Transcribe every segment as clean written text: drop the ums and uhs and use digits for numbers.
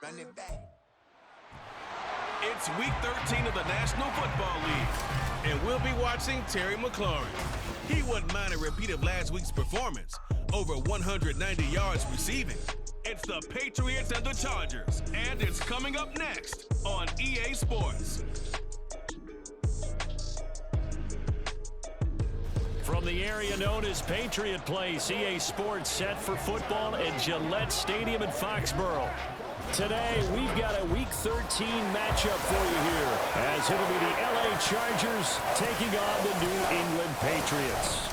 Run it back. It's Week 13 of the National Football League, and we'll be watching Terry McLaurin. He wouldn't mind a repeat of last week's performance, over 190 yards receiving. It's the Patriots and the Chargers, and it's coming up next on EA Sports. From the area known as Patriot Place, EA Sports set for football at Gillette Stadium in Foxborough. Today, we've got a Week 13 matchup for you here, as it'll be the LA Chargers taking on the New England Patriots.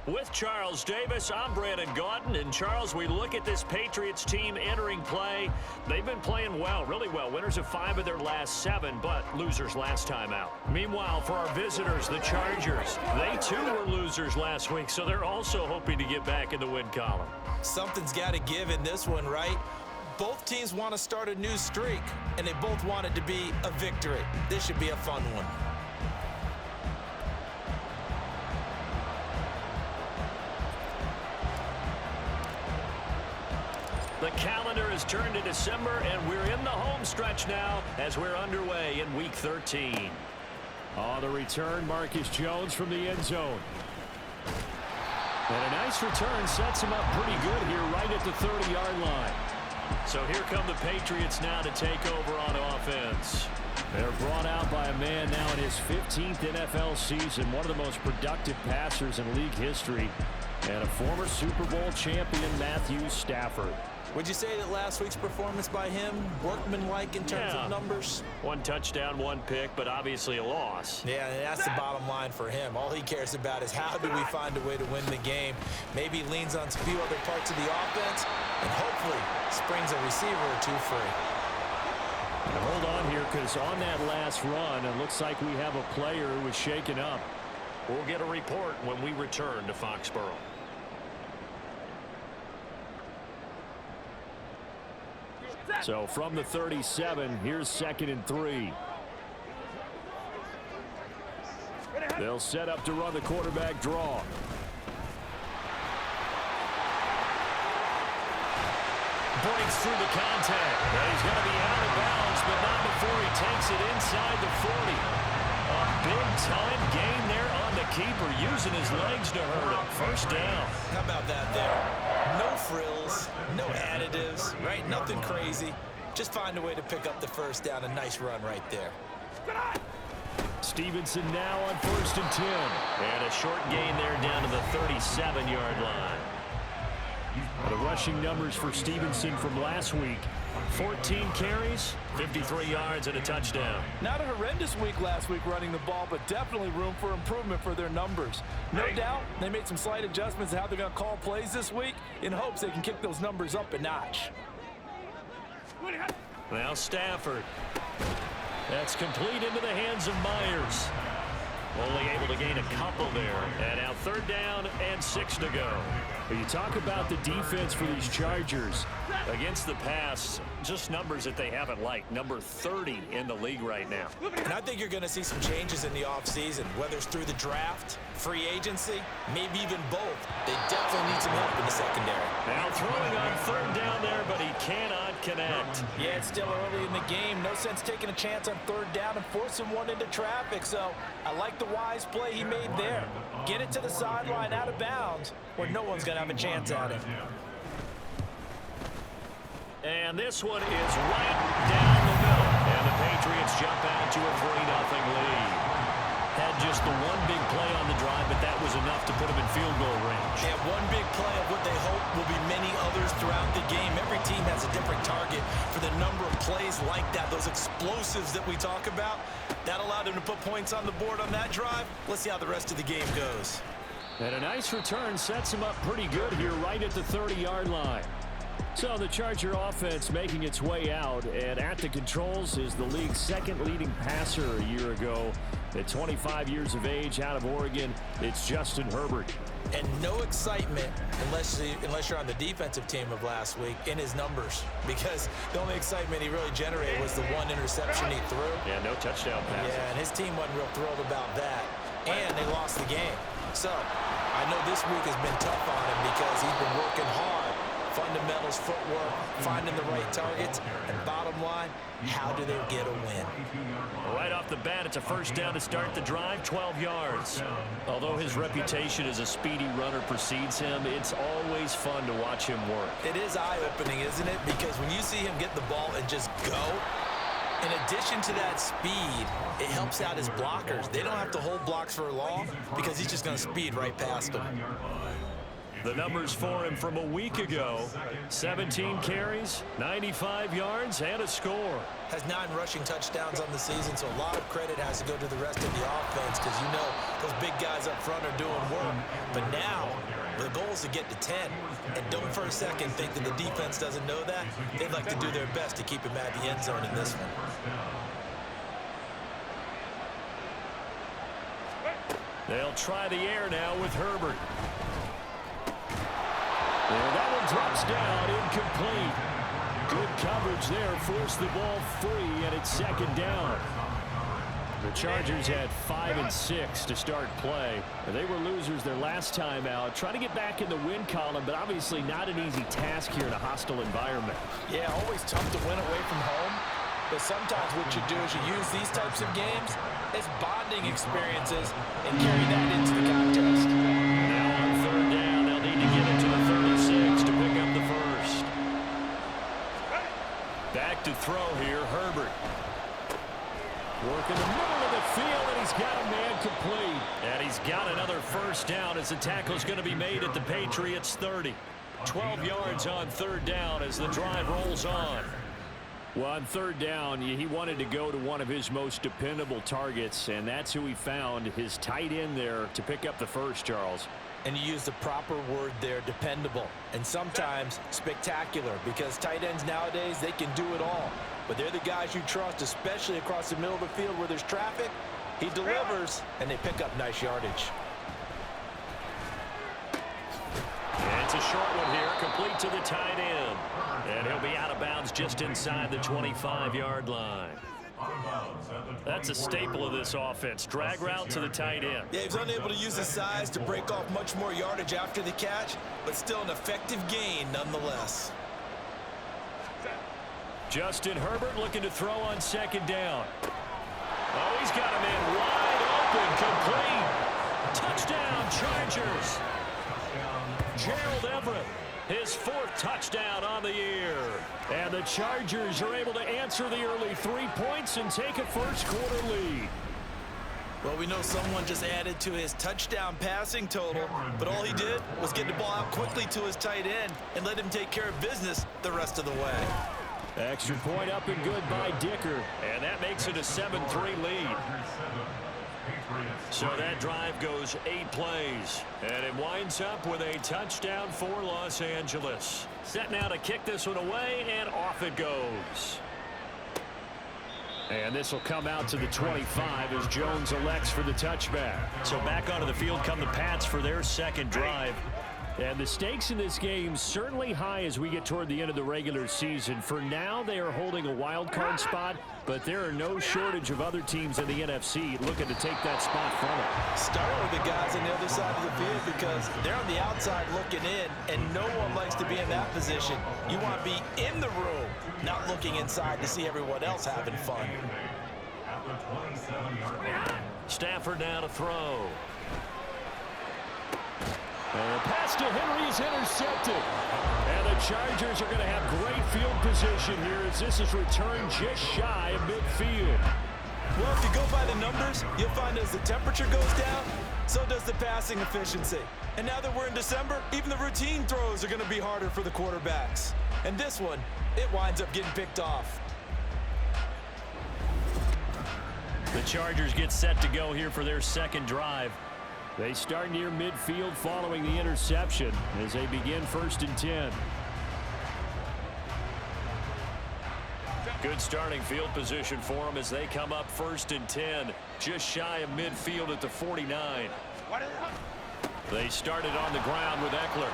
With Charles Davis, I'm Brandon Gaudin. And Charles, we look at this Patriots team entering play. They've been playing well, really well. Winners of 5 of their last 7, but losers last time out. Meanwhile, for our visitors, the Chargers, they too were losers last week, so they're also hoping to get back in the win column. Something's got to give in this one, right? Both teams want to start a new streak, and they both want it to be a victory. This should be a fun one. The calendar has turned to December, and we're in the home stretch now as we're underway in Week 13. On the return, Marcus Jones from the end zone. And a nice return sets him up pretty good here right at the 30-yard line. So here come the Patriots now to take over on offense. They're brought out by a man now in his 15th NFL season, one of the most productive passers in league history, and a former Super Bowl champion, Matthew Stafford. Would you say that last week's performance by him, workmanlike in terms of numbers? 1 touchdown, 1 pick, but obviously a loss. Yeah, and that's the bottom line for him. All he cares about is how do we find a way to win the game. Maybe he leans on a few other parts of the offense, and hopefully springs a receiver or 2 free. And hold on here, because on that last run, it looks like we have a player who was shaken up. We'll get a report when we return to Foxborough. So from the 37, here's 2nd and 3. They'll set up to run the quarterback draw. Breaks through the contact. And he's going to be out of bounds, but not before he takes it inside the 40. A big-time gain there on the keeper, using his legs to hurt him. First down. How about that there? No frills, no additives, right? Nothing crazy. Just find a way to pick up the first down. A nice run right there. Stevenson now on 1st and 10. And a short gain there down to the 37-yard line. The rushing numbers for Stevenson from last week: 14 carries, 53 yards, and a touchdown. Not a horrendous week last week running the ball, but definitely room for improvement for their numbers. No doubt they made some slight adjustments to how they're going to call plays this week in hopes they can kick those numbers up a notch. Now Stafford. That's complete into the hands of Myers. Only able to gain a couple there. And now 3rd down and 6 to go. When you talk about the defense for these Chargers, against the pass, just numbers that they haven't liked. Number 30 in the league right now. And I think you're going to see some changes in the offseason, whether it's through the draft, free agency, maybe even both. They definitely need some help in the secondary. Now throwing on 3rd down there, but he cannot connect. Yeah, it's still early in the game. No sense taking a chance on 3rd down and forcing one into traffic. So I like the wise play he made there. Get it to the sideline out of bounds where no one's going to have a chance at it. And this one is right down the middle. And the Patriots jump out to a 3-0 lead. Had just the one big play on the drive, but that was enough to put them in field goal range. Yeah, one big play of what they hope will be many others throughout the game. Every team has a different target for the number of plays like that, those explosives that we talk about. That allowed them to put points on the board on that drive. Let's see how the rest of the game goes. And a nice return sets them up pretty good here right at the 30-yard line. So the Charger offense making its way out, and at the controls is the league's 2nd leading passer a year ago. At 25 years of age, out of Oregon, it's Justin Herbert. And no excitement unless you're on the defensive team of last week in his numbers, because the only excitement he really generated was the 1 interception he threw. Yeah, no touchdown pass. Yeah, and his team wasn't real thrilled about that, and they lost the game. So I know this week has been tough on him because he's been working hard. Fundamentals, footwork, finding the right targets, and bottom line, how do they get a win? Right off the bat, it's a first down to start the drive, 12 yards. Although his reputation as a speedy runner precedes him, it's always fun to watch him work. It is eye-opening, isn't it? Because when you see him get the ball and just go, in addition to that speed, it helps out his blockers. They don't have to hold blocks for long because he's just going to speed right past them. The numbers for him from a week ago: 17 carries, 95 yards, and a score. Has 9 rushing touchdowns on the season, so a lot of credit has to go to the rest of the offense because you know those big guys up front are doing work. But now, the goal is to get to 10. And don't for a second think that the defense doesn't know that. They'd like to do their best to keep him at the end zone in this one. They'll try the air now with Herbert. And that one drops down, incomplete. Good coverage there, forced the ball free, and it's second down. The Chargers had 5 and 6 to start play. They were losers their last time out, trying to get back in the win column, but obviously not an easy task here in a hostile environment. Yeah, always tough to win away from home, but sometimes what you do is you use these types of games as bonding experiences and carry that into the contest. Now on third down, they'll need to get it to the 36 to pick up the first. Back to throw here, Herbert. Working the middle of the field, and he's got a man complete. And he's got another first down as the tackle's going to be made at the Patriots 30. 12 yards on third down as the drive rolls on. Well, on third down, he wanted to go to one of his most dependable targets, and that's who he found, his tight end there, to pick up the first, Charles. And you use the proper word there, dependable, and sometimes spectacular, because tight ends nowadays, they can do it all. But they're the guys you trust, especially across the middle of the field where there's traffic. He delivers, and they pick up nice yardage. And it's a short one here, complete to the tight end. And he'll be out of bounds just inside the 25-yard line. That's a staple of this offense. Drag route to the tight end. Yeah, he was unable to use his size to break off much more yardage after the catch, but still an effective gain nonetheless. Justin Herbert looking to throw on second down. Oh, he's got him in wide open, complete. Touchdown, Chargers. Gerald Everett, his 4th touchdown on the year. And the Chargers are able to answer the early 3 points and take a first-quarter lead. Well, we know someone just added to his touchdown passing total, but all he did was get the ball out quickly to his tight end and let him take care of business the rest of the way. Extra point up and good by Dicker. And that makes it a 7-3 lead. So that drive goes 8 plays. And it winds up with a touchdown for Los Angeles. Set now to kick this one away, and off it goes. And this will come out to the 25 as Jones elects for the touchback. So back onto the field come the Pats for their second drive. And the stakes in this game certainly high as we get toward the end of the regular season. For now, they are holding a wild card spot, but there are no shortage of other teams in the NFC looking to take that spot from it. Start with the guys on the other side of the field because they're on the outside looking in, and no one likes to be in that position. You want to be in the room, not looking inside to see everyone else having fun. Stafford now to throw. And the pass to Henry is intercepted. And the Chargers are going to have great field position here as this is returned just shy of midfield. Well, if you go by the numbers, you'll find as the temperature goes down, so does the passing efficiency. And now that we're in December, even the routine throws are going to be harder for the quarterbacks. And this one, it winds up getting picked off. The Chargers get set to go here for their second drive. They start near midfield following the interception as they begin 1st and 10. Good starting field position for them as they come up 1st and 10, just shy of midfield at the 49. They started on the ground with Eckler.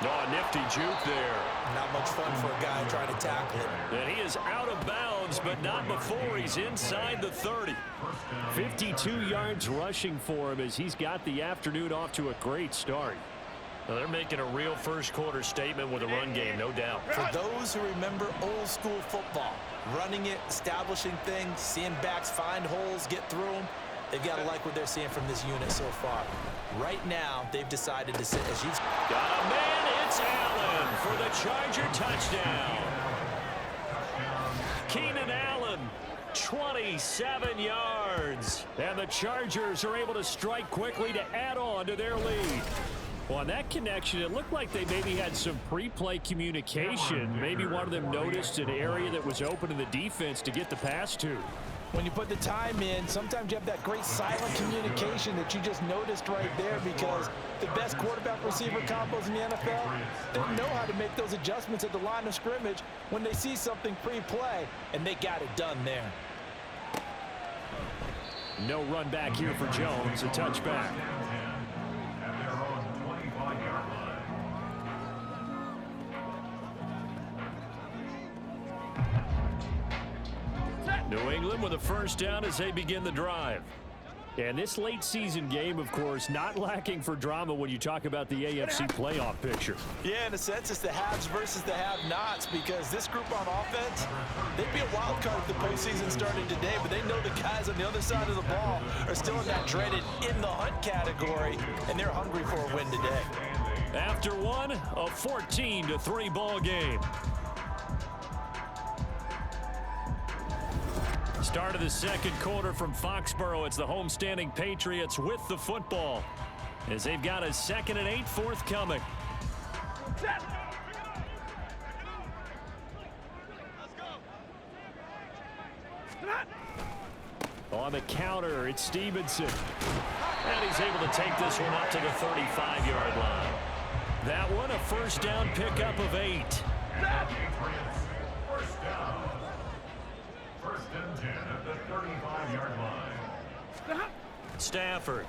Oh, nifty juke there. Not much fun for a guy trying to tackle it. And he is out of bounds, but not before he's inside the 30. 52 yards rushing for him as he's got the afternoon off to a great start. Well, they're making a real first-quarter statement with a run game, no doubt. For those who remember old-school football, running it, establishing things, seeing backs find holes, get through them, they've got to like what they're seeing from this unit so far. Right now, they've decided to sit as you've got a man. It's Allen for the Charger touchdown. Keenan Allen, 27 yards. And the Chargers are able to strike quickly to add on to their lead. Well, on that connection, it looked like they maybe had some pre-play communication. Maybe one of them noticed an area that was open in the defense to get the pass to. When you put the time in, sometimes you have that great silent communication that you just noticed right there, because the best quarterback-receiver combos in the NFL, they know how to make those adjustments at the line of scrimmage when they see something pre-play, and they got it done there. No run back here for Jones, a touchback. New England with a first down as they begin the drive. And this late season game, of course, not lacking for drama when you talk about the AFC playoff picture. Yeah, in a sense, it's the haves versus the have-nots, because this group on offense, they'd be a wild card if the postseason started today, but they know the guys on the other side of the ball are still in that dreaded in-the-hunt category, and they're hungry for a win today. After one, a 14-3 ball game. Start of the second quarter from Foxborough. It's the homestanding Patriots with the football as they've got a 2nd and 8 forthcoming. On the counter, it's Stevenson. And he's able to take this one up to the 35-yard line. That one, a first down pickup of 8. First down. First and 10 at the 35-yard line. Stafford.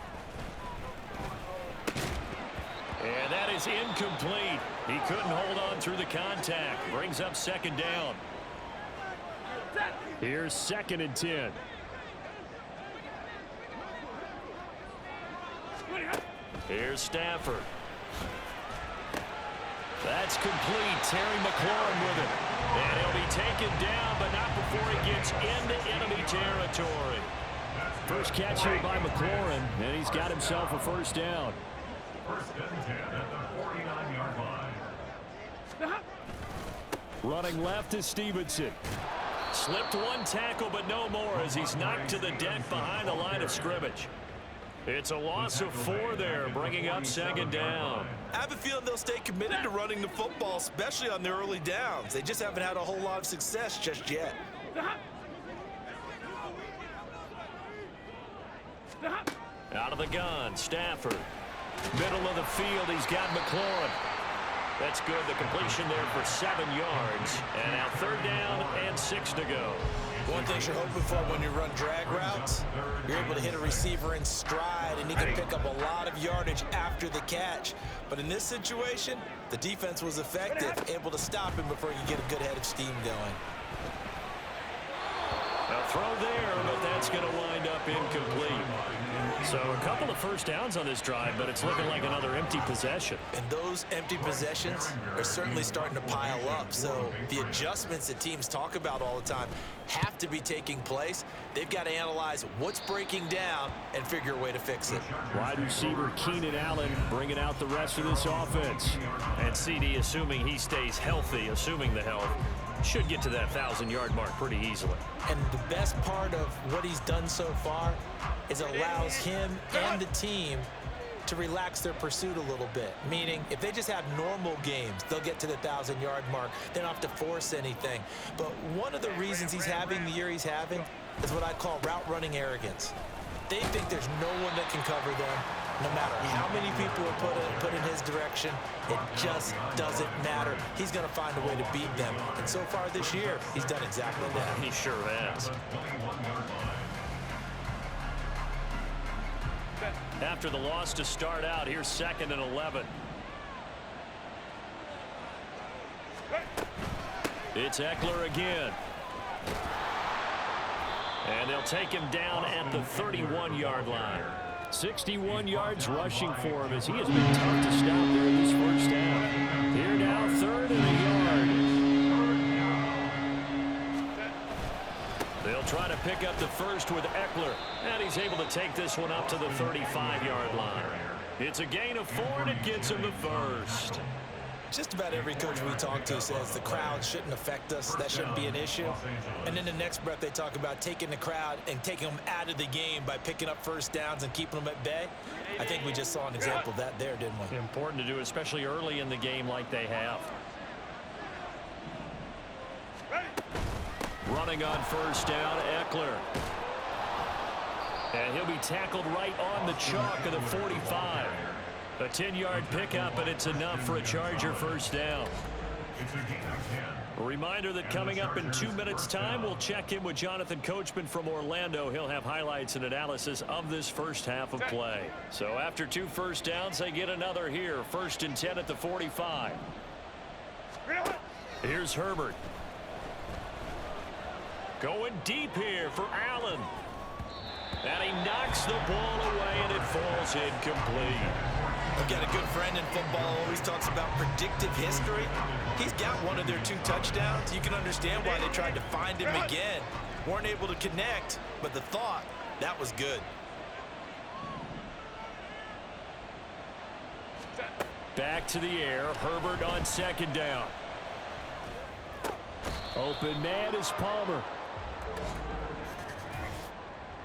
And that is incomplete. He couldn't hold on through the contact. Brings up 2nd down. Here's 2nd and 10. Here's Stafford. That's complete. Terry McLaurin with it. And he'll be taken down, but not before he gets into enemy territory. First catch here by McLaurin, and he's got himself a first down. First and 10 at the 49-yard line. Running left is Stevenson. Slipped one tackle, but no more as he's knocked to the deck behind the line of scrimmage. It's a loss of 4 there, bringing up 2nd down. I have a feeling they'll stay committed to running the football, especially on their early downs. They just haven't had a whole lot of success just yet. Out of the gun, Stafford. Middle of the field, he's got McLaurin. That's good. The completion there for 7 yards. And now 3rd down and 6 to go. One thing you're hoping for when you run drag routes, you're able to hit a receiver in stride, and he can pick up a lot of yardage after the catch. But in this situation, the defense was effective, able to stop him before you get a good head of steam going. A throw there, but that's going to wind up incomplete. So a couple of first downs on this drive, but it's looking like another empty possession. And those empty possessions are certainly starting to pile up. So the adjustments that teams talk about all the time have to be taking place. They've got to analyze what's breaking down and figure a way to fix it. Wide receiver Keenan Allen bringing out the rest of this offense. And CD, assuming he stays healthy, assuming the health, should get to that 1,000-yard mark pretty easily. And the best part of what he's done so far is it allows him and the team to relax their pursuit a little bit. Meaning, if they just have normal games, they'll get to the 1,000-yard mark. They don't have to force anything. But one of the reasons he's having the year he's having is what I call route running arrogance. They think there's no one that can cover them. No matter how many people are put in his direction, it just doesn't matter. He's going to find a way to beat them. And so far this year, he's done exactly that. He sure has. After the loss to start out, here's 2nd and 11. It's Eckler again. And they'll take him down at the 31-yard line. 61 yards rushing for him as he has been tough to stop there in this first half. Here now, 3rd and a yard. They'll try to pick up the first with Eckler. And he's able to take this one up to the 35-yard line. It's a gain of 4, and it gets him the first. Just about every coach we talk to says the crowd shouldn't affect us. That shouldn't be an issue. And in the next breath, they talk about taking the crowd and taking them out of the game by picking up first downs and keeping them at bay. I think we just saw an example of that there, didn't we? Important to do, especially early in the game like they have. Running on first down, Eckler. And he'll be tackled right on the chalk of the 45. A 10-yard pickup, and it's enough for a Charger first down. A reminder that coming up in 2 minutes' time, we'll check in with Jonathan Coachman from Orlando. He'll have highlights and analysis of this first half of play. So after 2 first downs, they get another here. 1st and 10 at the 45. Here's Herbert. Going deep here for Allen. And he knocks the ball away, and it falls incomplete. I've got a good friend in football who always talks about predictive history. He's got one of their 2 touchdowns. You can understand why they tried to find him again. Weren't able to connect, but the thought, that was good. Back to the air. Herbert on 2nd down. Open man is Palmer.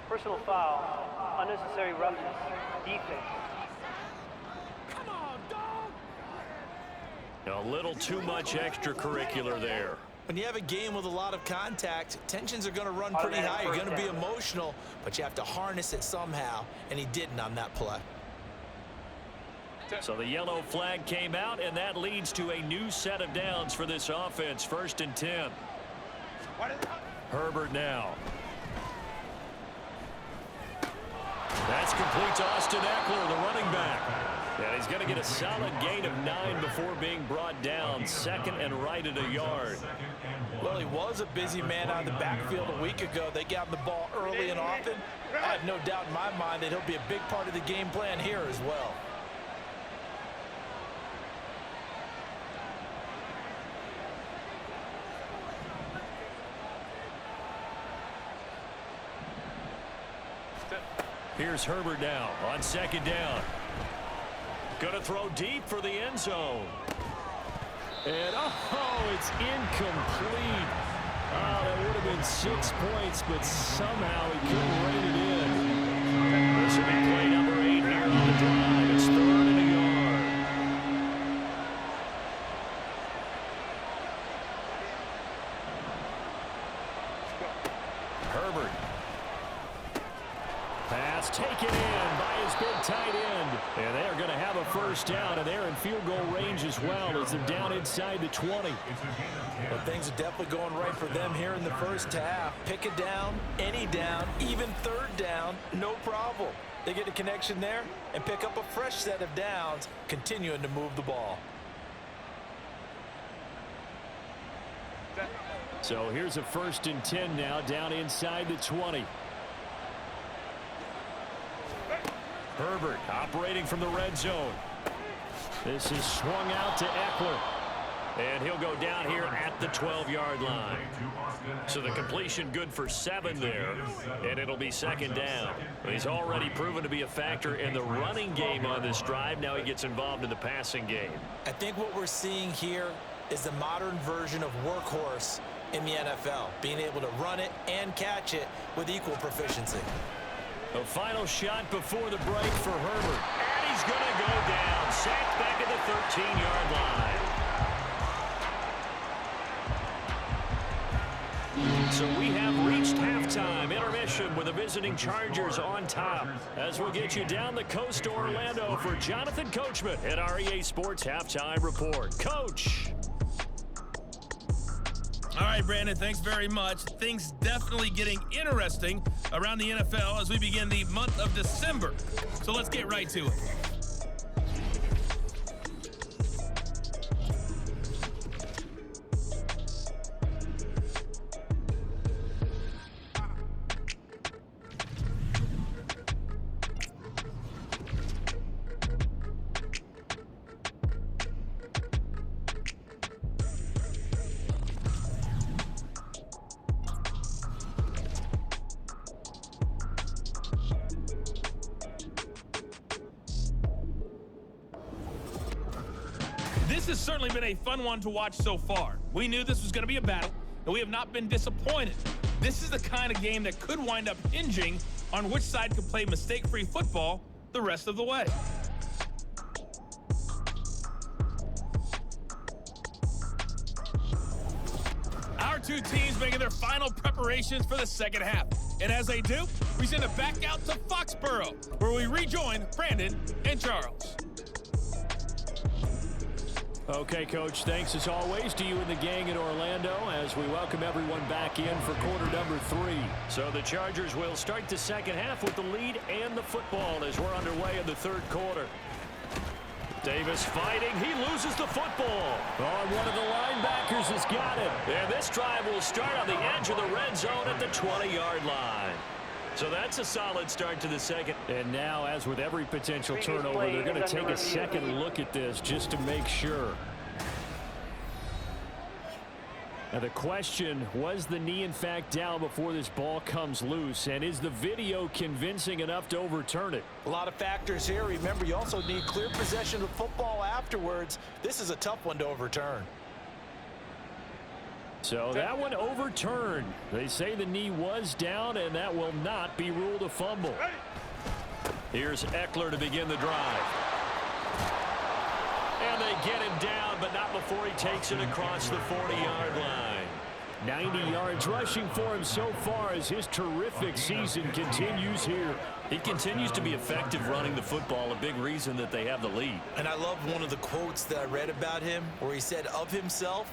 Personal foul, unnecessary roughness, defense. A little too much extracurricular there. When you have a game with a lot of contact, tensions are going to run pretty high. You're going to be emotional, but you have to harness it somehow, and he didn't on that play. So the yellow flag came out, and that leads to a new set of downs for this offense. 1st and 10. Herbert now. That's complete to Austin Eckler, the running back. And he's going to get a solid gain of 9 before being brought down. 2nd and right at a yard. Well, he was a busy man out of the backfield a week ago. They got him the ball early and often. I have no doubt in my mind that he'll be a big part of the game plan here as well. Here's Herbert now on 2nd down. Going to throw deep for the end zone. And, oh, it's incomplete. Oh, that would have been 6 points, but somehow he couldn't rein it in. This will be play number 8 here on the drive. It's 3rd and a yard. Herbert. Pass taken in by his big tight end. And they are going to have a first down, and they're in field goal range as well as they're down inside the 20. Well, things are definitely going right for them here in the first half. Pick a down, any down, even 3rd down, no problem. They get a connection there and pick up a fresh set of downs, continuing to move the ball. So here's a 1st and 10 now down inside the 20. Herbert operating from the red zone. This is swung out to Eckler. And he'll go down here at the 12-yard line. So the completion good for 7 there. And it'll be 2nd down. He's already proven to be a factor in the running game on this drive. Now he gets involved in the passing game. I think what we're seeing here is the modern version of workhorse in the NFL. Being able to run it and catch it with equal proficiency. A final shot before the break for Herbert. And he's going to go down. Sacked back at the 13-yard line. So we have reached halftime. Intermission with the visiting Chargers on top. As we'll get you down the coast to Orlando for Jonathan Coachman at our EA Sports Halftime Report. Coach. All right, Brandon, thanks very much. Things definitely getting interesting around the NFL as we begin the month of December. So let's get right to it. This has certainly been a fun one to watch so far. We knew this was going to be a battle, and we have not been disappointed. This is the kind of game that could wind up hinging on which side can play mistake-free football the rest of the way. Our two teams making their final preparations for the second half. And as they do, we send it back out to Foxborough, where we rejoin Brandon and Charles. Okay, Coach, thanks as always to you and the gang in Orlando as we welcome everyone back in for quarter number 3. So the Chargers will start the second half with the lead and the football as we're underway in the third quarter. Davis fighting. He loses the football. One of the linebackers has got it. And this drive will start on the edge of the red zone at the 20-yard line. So that's a solid start to the second. And now, as with every potential turnover, they're going to take a second look at this just to make sure. Now the question, was the knee in fact down before this ball comes loose? And is the video convincing enough to overturn it? A lot of factors here. Remember, you also need clear possession of football afterwards. This is a tough one to overturn. So that one overturned. They say the knee was down, and that will not be ruled a fumble. Here's Eckler to begin the drive. And they get him down, but not before he takes it across the 40-yard line. 90 yards rushing for him so far as his terrific season continues here. He continues to be effective running the football, a big reason that they have the lead. And I love one of the quotes that I read about him where he said of himself,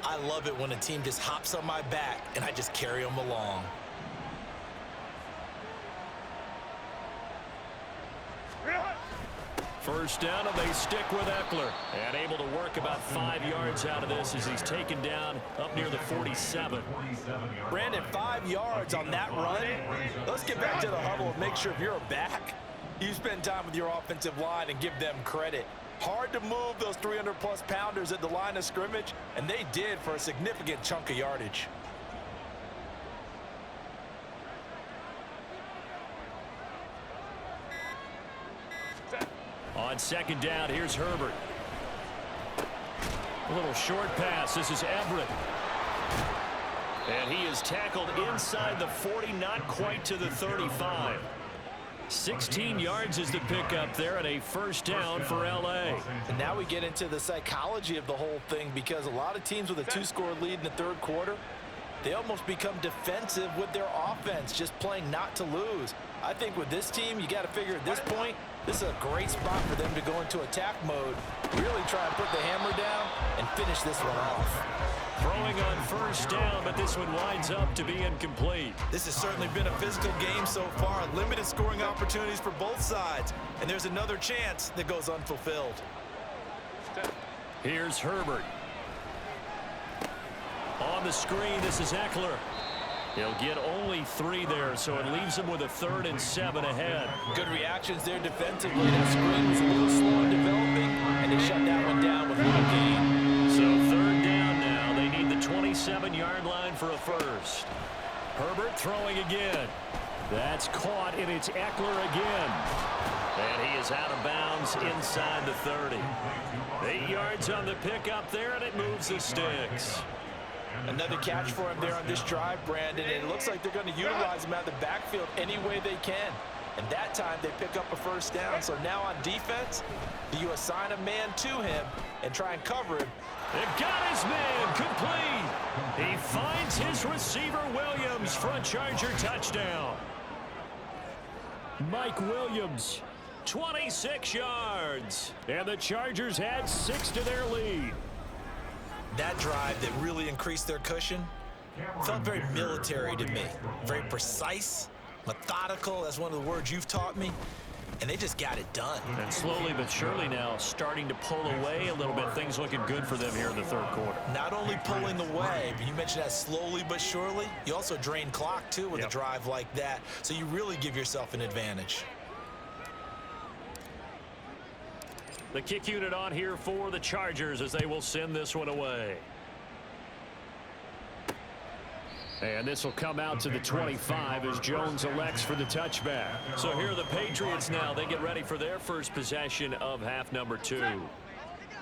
"I love it when a team just hops on my back and I just carry them along." First down, and they stick with Eckler. And able to work about 5 yards out of this as he's taken down up near the 47. Brandon, 5 yards on that run. Let's get back to the huddle and make sure if you're a back, you spend time with your offensive line and give them credit. Hard to move those 300-plus pounders at the line of scrimmage, and they did for a significant chunk of yardage. On second down, here's Herbert. A little short pass. This is Everett. And he is tackled inside the 40, not quite to the 35. 16 yards is the pickup there, and a first down for L.A. And now we get into the psychology of the whole thing, because a lot of teams with a 2-score lead in the third quarter, they almost become defensive with their offense, just playing not to lose. I think with this team, you got to figure at this point, this is a great spot for them to go into attack mode, really try and put the hammer down and finish this one off. Throwing on first down, but this one winds up to be incomplete. This has certainly been a physical game so far. Limited scoring opportunities for both sides. And there's another chance that goes unfulfilled. Here's Herbert. On the screen, this is Eckler. He'll get only 3 there, so it leaves him with a 3rd and 7 ahead. Good reactions there defensively. That screen was a little slow in developing, and they shut that one down with little gain. So 3rd down now. They need the 27-yard line for a first. Herbert throwing again. That's caught, and it's Eckler again. And he is out of bounds inside the 30. 8 yards on the pickup there, and it moves the sticks. Another catch for him there on this drive, Brandon, and it looks like they're going to utilize him out of the backfield any way they can. And that time they pick up a first down. So now on defense, do you assign a man to him and try and cover him? They've got his man complete. He finds his receiver Williams for a Charger touchdown. Mike Williams, 26 yards. and the Chargers add 6 to their lead. That drive that really increased their cushion felt very military to me. Very precise, methodical. That's one of the words you've taught me. And they just got it done. And slowly but surely now starting to pull away a little bit. Things looking good for them here in the third quarter. Not only pulling away, but you mentioned that slowly but surely. You also drain clock, too, with a drive like that. So you really give yourself an advantage. The kick unit on here for the Chargers as they will send this one away. And this will come out to the 25 as Jones elects for the touchback. So here are the Patriots now. They get ready for their first possession of half number 2.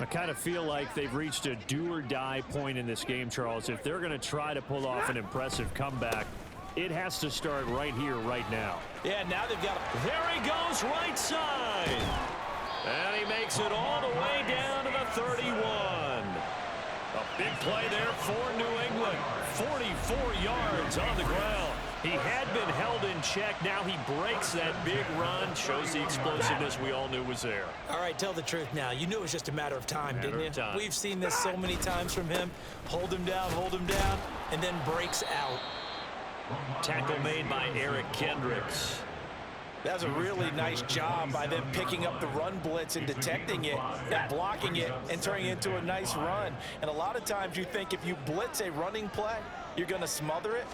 I kind of feel like they've reached a do-or-die point in this game, Charles. If they're going to try to pull off an impressive comeback, it has to start right here, right now. Yeah, now they've got There he goes, right side. And he makes it all the way down to the 31. A big play there for New England. 44 yards on the ground. He had been held in check. Now he breaks that big run. Shows the explosiveness we all knew was there. All right, tell the truth now. You knew it was just a matter of time, didn't you? We've seen this so many times from him. Hold him down, and then breaks out. Tackle made by Eric Kendricks. That was a really nice job by them picking up the run blitz and detecting it and blocking it and turning it into a nice run. And a lot of times you think if you blitz a running play, you're going to smother it.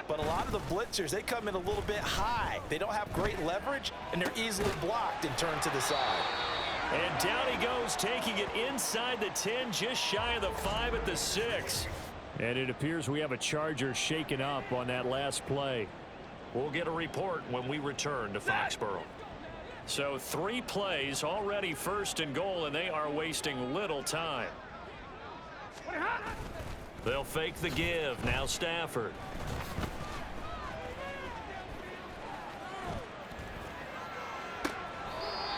But a lot of the blitzers, they come in a little bit high. They don't have great leverage, and they're easily blocked and turned to the side. And down he goes, taking it inside the 10, just shy of the 5 at the 6. And it appears we have a Charger shaken up on that last play. We'll get a report when we return to Foxborough. So 3 plays already first and goal, and they are wasting little time. They'll fake the give. Now Stafford.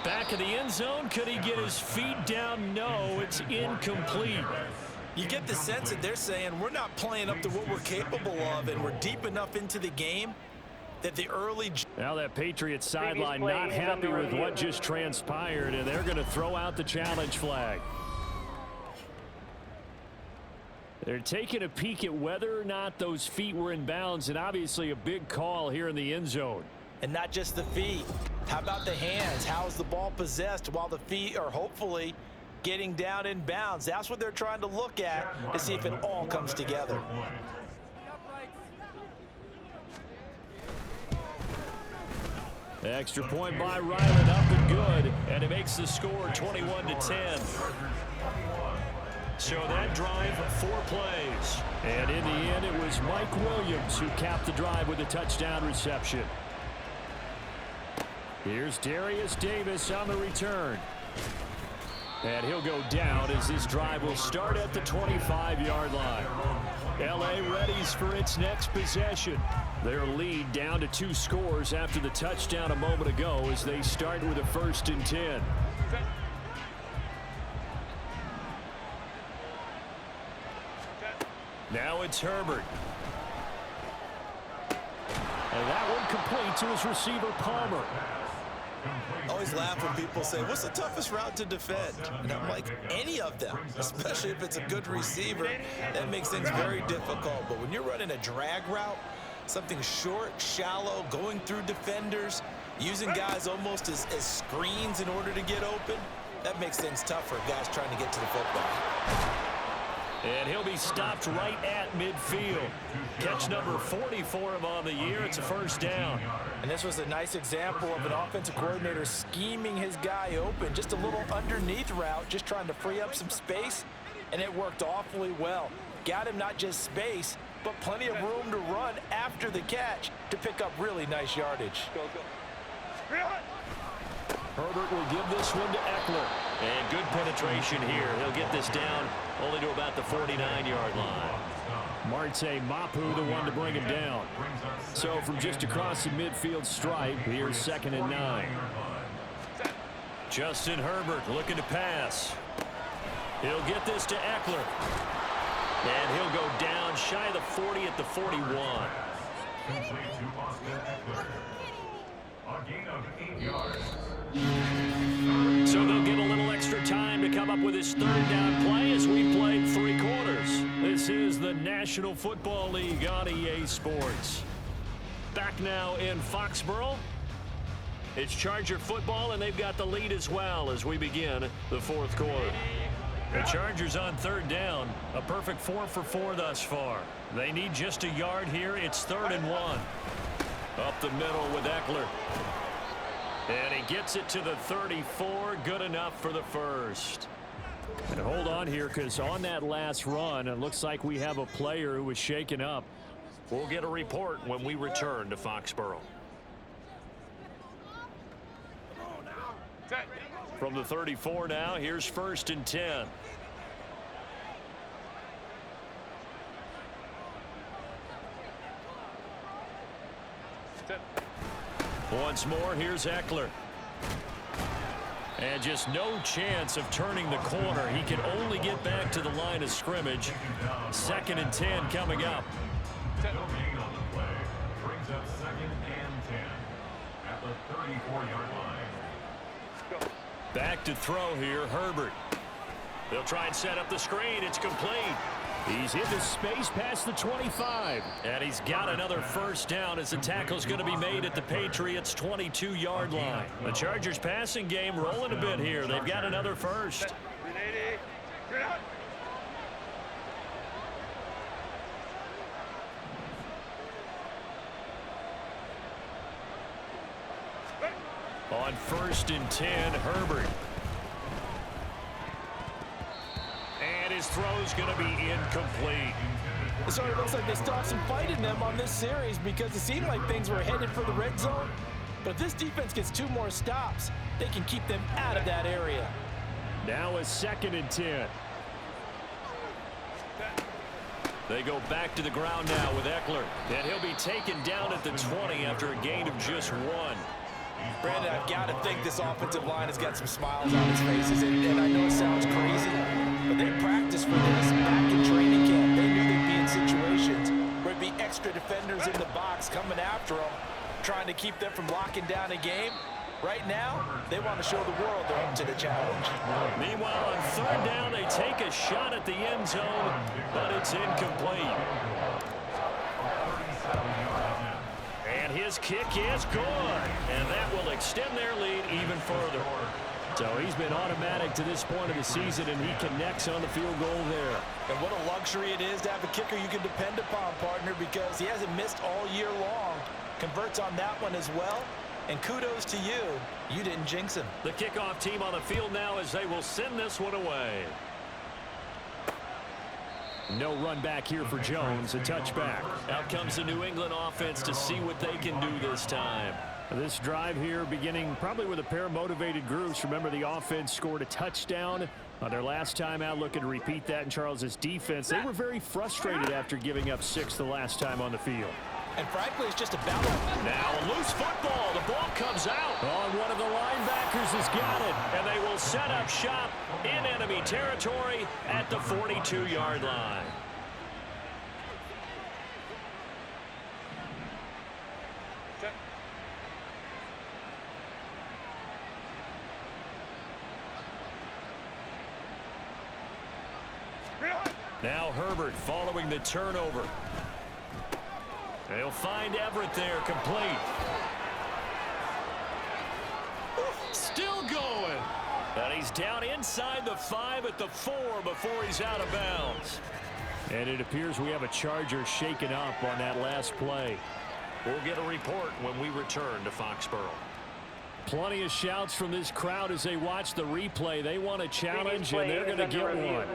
Back in the end zone. Could he get his feet down? No, it's incomplete. You get the sense that they're saying we're not playing up to what we're capable of, and we're deep enough into the game that the early... Now that Patriots sideline not happy with what just transpired, and they're going to throw out the challenge flag. They're taking a peek at whether or not those feet were in bounds, and obviously a big call here in the end zone. And not just the feet. How about the hands? How is the ball possessed while the feet are hopefully getting down in bounds? That's what they're trying to look at to see if it all comes together. Extra point by Ryland, up and good, and it makes the score 21-10. So that drive, 4 plays. And in the end, it was Mike Williams who capped the drive with a touchdown reception. Here's Darius Davis on the return. And he'll go down as this drive will start at the 25-yard line. L.A. readies for its next possession. Their lead down to 2 scores after the touchdown a moment ago as they start with a 1st and 10. Now it's Herbert. And that one complete to his receiver, Palmer. I always laugh when people say, what's the toughest route to defend? And I'm like, any of them, especially if it's a good receiver. That makes things very difficult. But when you're running a drag route, something short, shallow, going through defenders, using guys almost as screens in order to get open, that makes things tough for guys trying to get to the football. And he'll be stopped right at midfield. Catch number 40 for him on the year. It's a 1st down. And this was a nice example of an offensive coordinator scheming his guy open. Just a little underneath route, just trying to free up some space, and it worked awfully well. Got him not just space, but plenty of room to run after the catch to pick up really nice yardage. Herbert will give this one to Eckler. And good penetration here. He'll get this down only to about the 49-yard line. Marte Mapu, the one to bring him down. So from just across the midfield stripe, here's 2nd and 9. Justin Herbert looking to pass. He'll get this to Eckler. And he'll go down shy of the 40 at the 41. A gain of 8 yards. So they'll get a little extra time to come up with his 3rd down play as we played 3 quarters. This is the National Football League on EA Sports. Back now in Foxborough. It's Charger football, and they've got the lead as well as we begin the 4th quarter. The Chargers on 3rd down. A perfect 4 for 4 thus far. They need just a yard here. It's 3rd and 1. Up the middle with Eckler. And he gets it to the 34. Good enough for the 1st. And hold on here, because on that last run, it looks like we have a player who was shaken up. We'll get a report when we return to Foxborough. From the 34 now, here's 1st and 10. Once more, here's Eckler. And just no chance of turning the corner. He can only get back to the line of scrimmage. 2nd and 10 coming up. No gain on the play. Brings up 2nd and 10 at the 34-yard line. Back to throw here, Herbert. They'll try and set up the screen. It's complete. He's into space past the 25. And he's got another 1st down as the tackle's going to be made at the Patriots' 22-yard line. The Chargers passing game rolling a bit here. They've got another 1st. On 1st and 10, Herbert. And his throw's going to be incomplete. So it looks like they still have some fight in them on this series because it seemed like things were headed for the red zone. But if this defense gets 2 more stops, they can keep them out of that area. Now a 2nd and 10. They go back to the ground now with Eckler. And he'll be taken down at the 20 after a gain of just 1. Brandon, I've got to think this offensive line has got some smiles on its faces. And I know it sounds crazy, but they practiced for this back in training camp. They knew they'd be in situations where it'd be extra defenders in the box coming after them, trying to keep them from locking down a game. Right now, they want to show the world they're up to the challenge. Meanwhile, on 3rd down, they take a shot at the end zone, but it's incomplete. And his kick is good, and that will extend their lead even further. So he's been automatic to this point of the season, and he connects on the field goal there. And what a luxury it is to have a kicker you can depend upon, partner, because he hasn't missed all year long. Converts on that one as well. And kudos to you. You didn't jinx him. The kickoff team on the field now as they will send this one away. No run back here for Jones. A touchback. Out comes the New England offense to see what they can do this time. This drive here beginning probably with a pair of motivated groups. Remember, the offense scored a touchdown on their last time out. Looking to repeat that in Charles's defense. They were very frustrated after giving up 6 the last time on the field. And frankly, it's just a battle. Now a loose football. The ball comes out. Oh, one of the linebackers has got it. And they will set up shop in enemy territory at the 42-yard line. Now Herbert following the turnover. They'll find Everett there, complete. Still going. And he's down inside the 5 at the 4 before he's out of bounds. And it appears we have a Charger shaken up on that last play. We'll get a report when we return to Foxborough. Plenty of shouts from this crowd as they watch the replay. They want a challenge, and they're going to get one.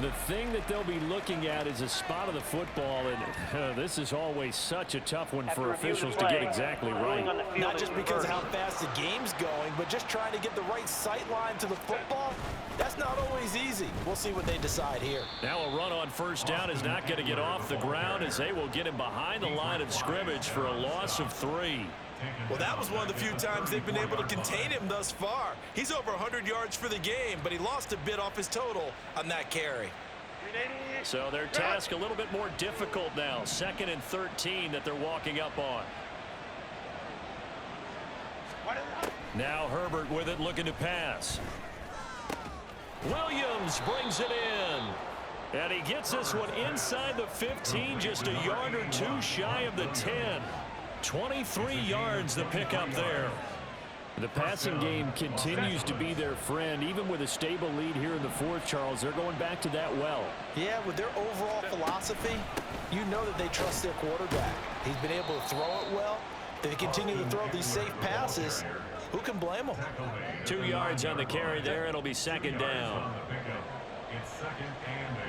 The thing that they'll be looking at is a spot of the football, and this is always such a tough one for officials to get exactly right. Not just because of how fast the game's going, but just trying to get the right sight line to the football. That's not always easy. We'll see what they decide here. Now a run on 1st down is not going to get off the ground as they will get him behind the line of scrimmage for a loss of 3. Well, that was one of the few times they've been able to contain him thus far. He's over 100 yards for the game, but he lost a bit off his total on that carry. So their task a little bit more difficult now. 2nd and 13 that they're walking up on. Now Herbert with it, looking to pass. Williams brings it in. And he gets this one inside the 15, just a yard or 2 shy of the 10. 23 yards the pickup there. The passing game continues to be their friend. Even with a stable lead here in the 4th, Charles, they're going back to that well. Yeah, with their overall philosophy, you know that they trust their quarterback. He's been able to throw it well. They continue to throw these safe passes. Who can blame them? 2 yards on the carry there. It'll be 2nd down. It's 2nd and 8.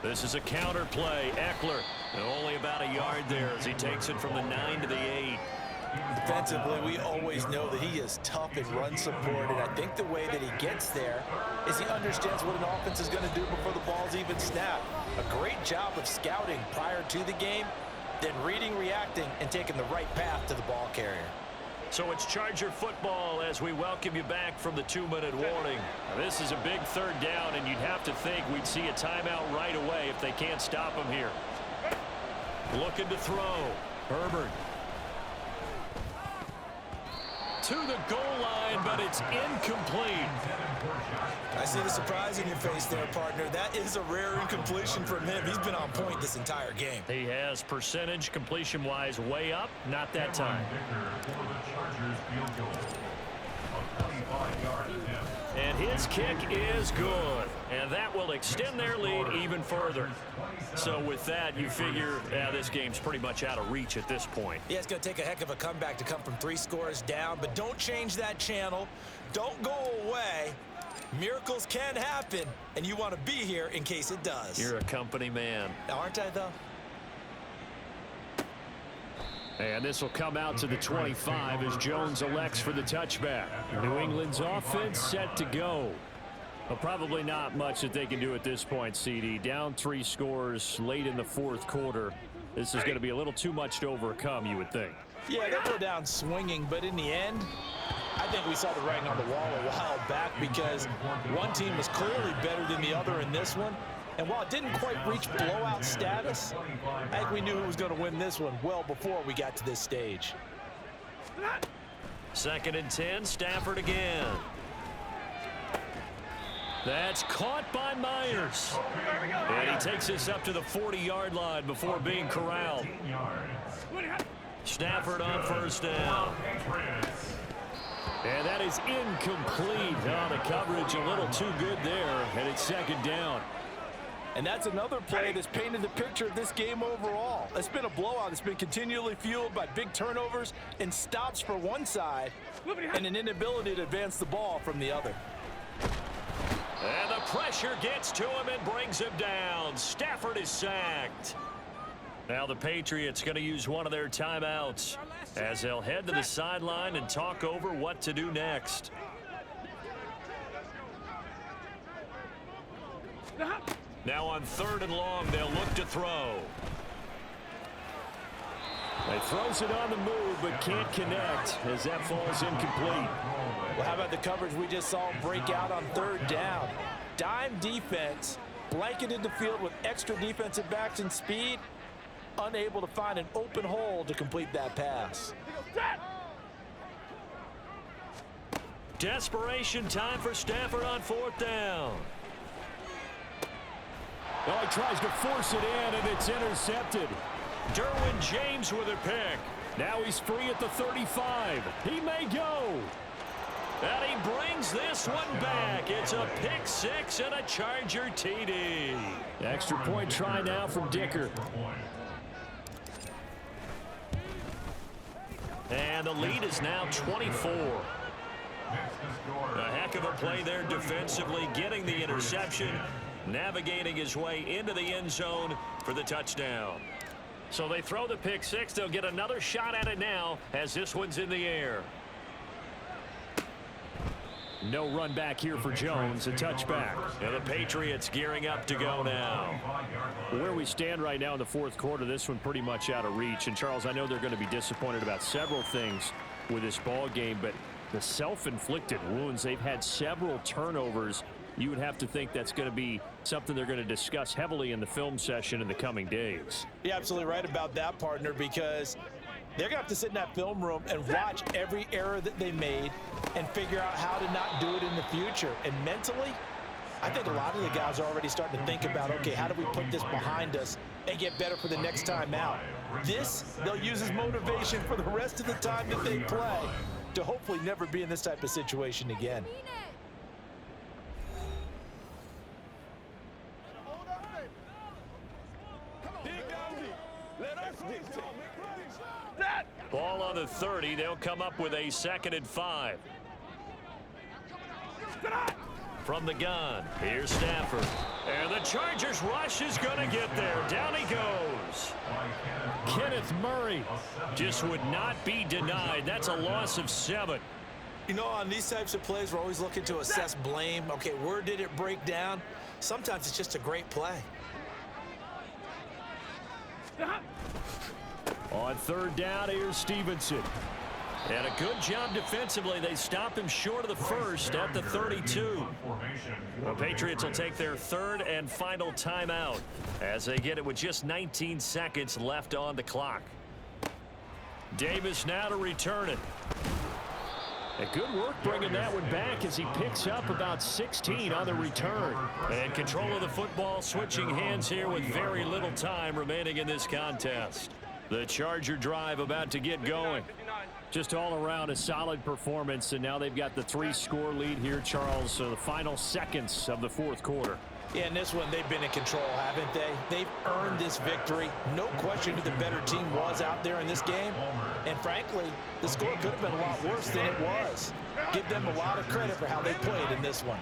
This is a counter play. Eckler Only about a yard there as he takes it from the 9 to the 8. Defensively, we always know that he is tough in run support, and I think the way that he gets there is he understands what an offense is going to do before the ball's even snapped. A great job of scouting prior to the game, then reading, reacting, and taking the right path to the ball carrier. So it's Charger football as we welcome you back from the 2-minute warning. Now, this is a big third down, and you'd have to think we'd see a timeout right away if they can't stop him here. Looking to throw. Herbert. To the goal line, but it's incomplete. I see the surprise in your face there, partner. That is a rare incompletion from him. He's been on point this entire game. He has percentage completion-wise way up. Not that time. And his kick is good. And that will extend their lead even further. So with that, you figure this game's pretty much out of reach at this point. Yeah, it's going to take a heck of a comeback to come from 3 scores down. But don't change that channel. Don't go away. Miracles can happen, and you want to be here in case it does. You're a company man. Aren't I, though? And this will come out to the 25 as Jones elects for the touchback. New England's offense set to go. Well, probably not much that they can do at this point, CD. Down 3 scores late in the 4th quarter. This is going to be a little too much to overcome, you would think. Yeah, they'll go down swinging, but in the end, I think we saw the writing on the wall a while back because one team was clearly better than the other in this one. And while it didn't quite reach blowout status, I think we knew who was going to win this one well before we got to this stage. 2nd and 10, Stafford again. That's caught by Myers. And he takes this up to the 40-yard line before being corralled. Stafford on 1st down. And that is incomplete. Oh, the coverage a little too good there, and it's 2nd down. And that's another play that's painted the picture of this game overall. It's been a blowout. It's been continually fueled by big turnovers and stops for one side and an inability to advance the ball from the other. And the pressure gets to him and brings him down. Stafford is sacked. Now the Patriots going to use one of their timeouts as they'll head to the sideline and talk over what to do next. Now on 3rd and long, they'll look to throw. He throws it on the move, but can't connect as that falls incomplete. Well, how about the coverage we just saw break out on 3rd down? Dime defense, blanketed the field with extra defensive backs and speed, unable to find an open hole to complete that pass. Desperation time for Stafford on 4th down. Oh, he tries to force it in, and it's intercepted. Derwin James with a pick. Now he's free at the 35. He may go. And he brings this one back. It's a pick 6 and a Charger TD. Extra point try now from Dicker. And the lead is now 24. A heck of a play there defensively, getting the interception, navigating his way into the end zone for the touchdown. So they throw the pick 6. They'll get another shot at it now as this one's in the air. No run back here for Jones, a touchback. And the Patriots gearing up to go now. Where we stand right now in the 4th quarter, this one pretty much out of reach. And Charles, I know they're going to be disappointed about several things with this ball game, but the self-inflicted wounds, they've had several turnovers. You would have to think that's going to be something they're going to discuss heavily in the film session in the coming days. You're absolutely right about that, partner, because they're going to have to sit in that film room and watch every error that they made and figure out how to not do it in the future. And mentally, I think a lot of the guys are already starting to think about, okay, how do we put this behind us and get better for the next time out? This, they'll use as motivation for the rest of the time that they play to hopefully never be in this type of situation again. Ball on the 30. They'll come up with a 2nd and 5. from the gun. Here's Stafford. And the Chargers rush is going to get there. Down he goes. Kenneth Murray just would not be denied. That's a loss of 7. You know, on these types of plays, we're always looking to assess blame. Okay, where did it break down? Sometimes it's just a great play. On 3rd down, here's Stevenson. And a good job defensively. They stop him short of the first at the 32. The Patriots will take their 3rd and final timeout as they get it with just 19 seconds left on the clock. Davis now to return it. A good work bringing that one back as he picks up about 16 on the return. And control of the football switching hands here with very little time remaining in this contest. The Charger drive about to get going. Just all around a solid performance, and now they've got the 3-score lead here, Charles. So the final seconds of the 4th quarter. Yeah, in this one, they've been in control, haven't they? They've earned this victory. No question who the better team was out there in this game. And frankly, the score could have been a lot worse than it was. Give them a lot of credit for how they played in this one.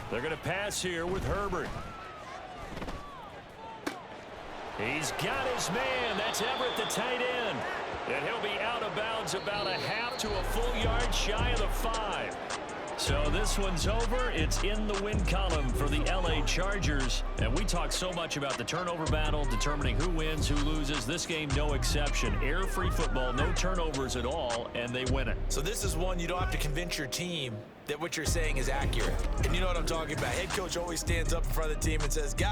They're going to pass here with Herbert. He's got his man. That's Everett, the tight end. And he'll be out of bounds about a half to a full yard shy of the 5. So this one's over. It's in the win column for the LA Chargers. And we talk so much about the turnover battle, determining who wins, who loses. This game, no exception. Error-free football, no turnovers at all, and they win it. So this is one you don't have to convince your team that what you're saying is accurate. And you know what I'm talking about. Head coach always stands up in front of the team and says, guys,